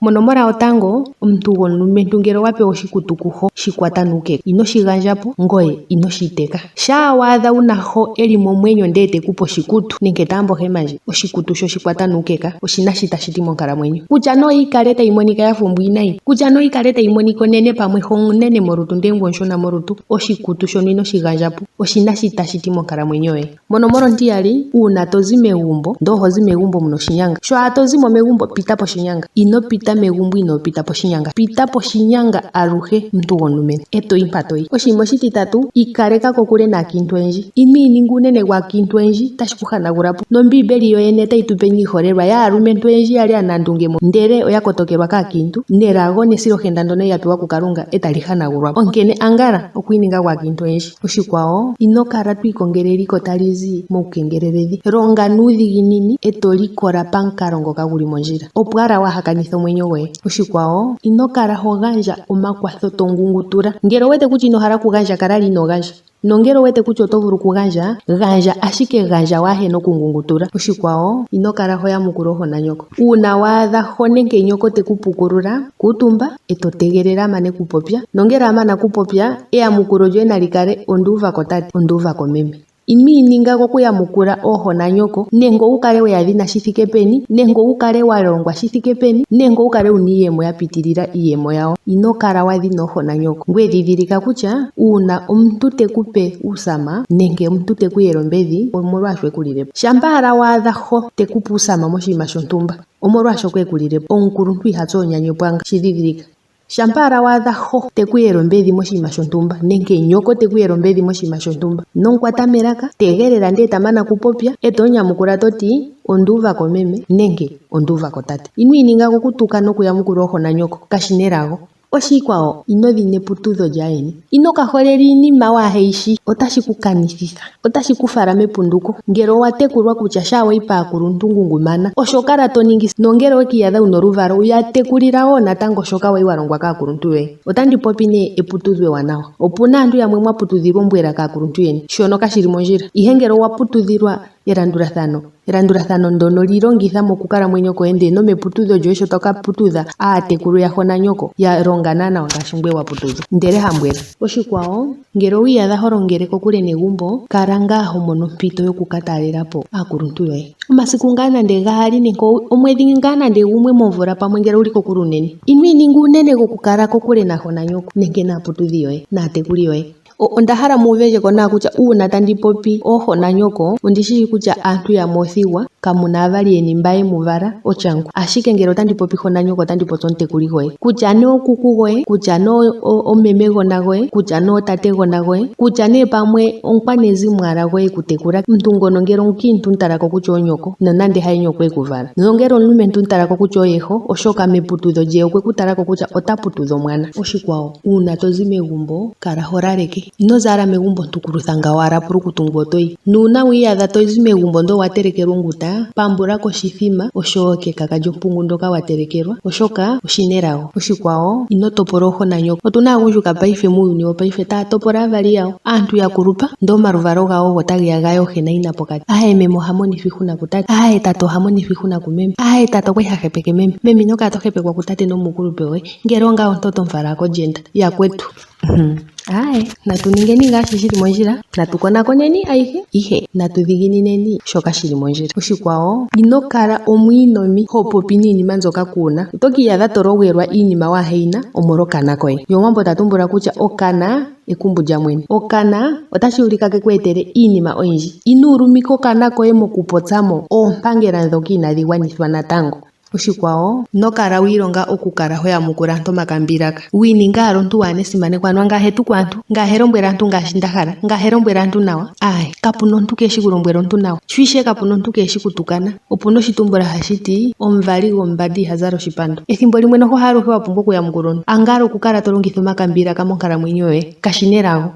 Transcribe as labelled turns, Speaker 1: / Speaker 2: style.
Speaker 1: Monomola yotango, omuntu gomulumentu ngele owapewa oshikutukuho shikwata nuukeka, inoshi gandjapo ngoye inoshi iteka. Shaa waadha wunaho eli momwenyo ndele tekupe oshikutu nenge taambo hemandje, oshikutu sho shikwata nuukeka oshina shi tashiti monkalamwenyo. Kutya nee yikale tayi monika yafa ombwiinayi, kutya nee yikale tayi monika onene pamwe onene molutu ndele ngoye omushona molutu, oshikutu shono inoshi gandjapo oshina shi tashiti monkalamwenyo yoye. Monomola ontiyali, uuna tozi megumbo ndele ohozi megumbo muna oshinyanga, sho tozimo megumbo pita poshinyanga, ino pita megumbo ino pita poshinyanga, pita poshinyanga aluhe omuntu gomulumentu etoyi mpa toyi. Oshinima oshititatu, ikaleka kokule naakiintu oyendji, ino ininga unene gwaakiintu oyendji tashi kuhanagulapo. Nombibeli yoyene tayi tupe iiholelwa yaalumentu oyendji yali aanandungemo ndele oya kotokelwa kaakiintu nelago nesilohenda ndono yapewa kuKalunga etali hanagulwapo. Onkene angala okwiininga gwaakiintu oyendji. Oshikwawo, ino kala twiikongela eliko talizi muukengeleledhi, longa nuudhiginini eto likola pamukalo ngoka guli mondjila, opo ala waahakanitha omwenyo goye. Oshikwawo, ino kala hogandja omakwatho tongungutura. Ngele owete kutya inohala okugandja kala ino gandja, nongele owete kutya oto vulu okugandja, gandja ashike gandja waahena okungungutura. Oshikwawo, ino kala hoyamukula ohona nyoko. Uuna waadha ho nenge nyoko tekupukulula, kuutumba eto tegelela amane kupopya, nongele amana kupopya, eyamukulo lyoye nalikale onduuvako tate, onduuvako meme. Ino ininga kokuyamukula oohona nyoko, nenge wukale weyadhina shithike peni, nenge wukale walongwa shithike peni, nenge wukale wuna iiyemo yapitilila iiyemo yawo. Ino kala wadhina oohona nyoko. Ngoye dhidhilika kutya uuna omuntu tekupe uusama nenge omuntu tekuyele ombedhi, omolwaasho ekulilepo. Shampa ala waadha ho tekupe uusama moshinima shontumba, omolwaasho ekulilepo. Omukuluntu ihatsu oonyanya epwanga, shidhidhilika. Shampa ala waadha ho tekuyele ombedhi moshinima shontumba nenge nyoko tekuyele ombedhi moshinima shontumba, nomukwata melaka, tegelela ndele tamana kupopya, eto nyamukula toti onduuvako meme nenge onduuvako tate. Ino ininga kokutuka nokuyamukula oohona nyoko, kashina elago. Oshikwawo, ino dhina eputudho lyaayeni. Ino kaholela iinima waaheyishi, otashi kukanithitha, otashi kufala mepunduko. Ngele owatekulwa kutya shaa wayi paakuluntu ngungumana, osho kala toningi, nongele owekiiyadha wuna oluvalo, uyatekulila wo natango shoka wali walongwa kaakuluntu yoye. Otandi popi nee eputudho ewanawa. Opuna aantu yamwe mwaputudhilwa ombwela kaakuluntu yeni, shono kashili mondjila. Ihe ngele owaputudhilwa elandulathano ndono lilongitha mokukalamwenyo koye ndele nomeputudho lyoye sho toka putudha aatekulu yahona nyoko yalongana nawa ngaashi ngweye waputudhwa, ndele hambwela. Oshikwawo, ngele owiiyadha holongele kokule negumbo, kala ngaa homono ompito yokukatalelapo aakuluntu yoye. Omasiku ngaa nande 2 nenge omwedhi ngaa nande 1 momvula pamwe ngele uli kokule unene. Ino ininga unene gokukala kokule nahona nyoko nenge naaputudhi yoye, naatekuli yoye. Ondahala muuvendjeko nawa kutya uuna tandi popi oohona nyoko, ondishishi kutya aantu yamwe othigwa, kamuna avali yeni mba yemuvala otyangu. Ashike ngele otandi popi hona nyoko otandi popi omutekuli goye. Kutya nee okuku goye, kutya nee omeme gona goye, kutya nee otate gona goye, kutya nee pamwe omukwanezimo ala goye kutekula. Omuntu ngono ngele omukiintu mutalako kutya onyoko, nonande haye nyoko ekuvala. Nongele omulumentu mutalako kutya oyeho, oshoka meputudho lye okwekutalako kutya ota putudha omwana. Oshikwawo, uuna tozi megumbo, kala holaleke. Ino zala megumbo ntukulutha nga wala pulukutu ngu otoyi. Nuuna wiiyadha tozi megumbo ndo watelekelwa onguta, pambulako oshithima oshowo kekaka lyompungu ndoka watelekelwa, oshoka oshina elago. Oshikwawo, ino topola oohona nyoko. Otuna aagundjuka paife muuyuni wopaife taya topola aavali yawo. Aantu yakulupa ndo omaluvalo gawo go tageya gayohenayina pokati. Meme oha monithwa iihuna kutate, tate oha monithwa iihuna kumeme, tate okwali hahepeke meme. Meme ino kala tohepekwa kutate nomukulupe woye, ngele onga ontoto mfala kolyenda yakwetu. Natu ningeni ngaashi shili mondjila, natu konakoneni ayihe, ihe natu dhiginineni shoka shili mondjila. Oshikwawo, ino kala omwiinomi ho popi niinima mbyoka kuuna. Otokiiyadha tologelwa iinima waaheyina omolwa okana koye. Ye Omuwambo tatumbula kutya okana ekumbu lya mwene. Okana otashi ulika kekweetele iinima oyindji. Ino ulumika okana koye mokupotsamo oompangela ndhoka inadhi gwanithwa natango. Oshikwawo, ino kala wiilonga okukala hoyamukula aantu omakambilaka. Wiininga ala omuntu waana esimanekwa anuwa ngaahe tu kwaantu, ngaahe lombwela aantu ngaashi ndahala, ngaahe lombwela aantu nawa. Kapuna omuntu keeshi kulombwela omuntu nawa. Sho kapuna omuntu keeshi kutukana. Opuna oshitumbula hashiti omuvali gombandi ihazala oshipando. Ethimbo limwe noho aluhe wapumbwa okuyamukula omuntu. Angala okukala tolongitha omakambilaka monkalamwenyo yoye, kashina elago.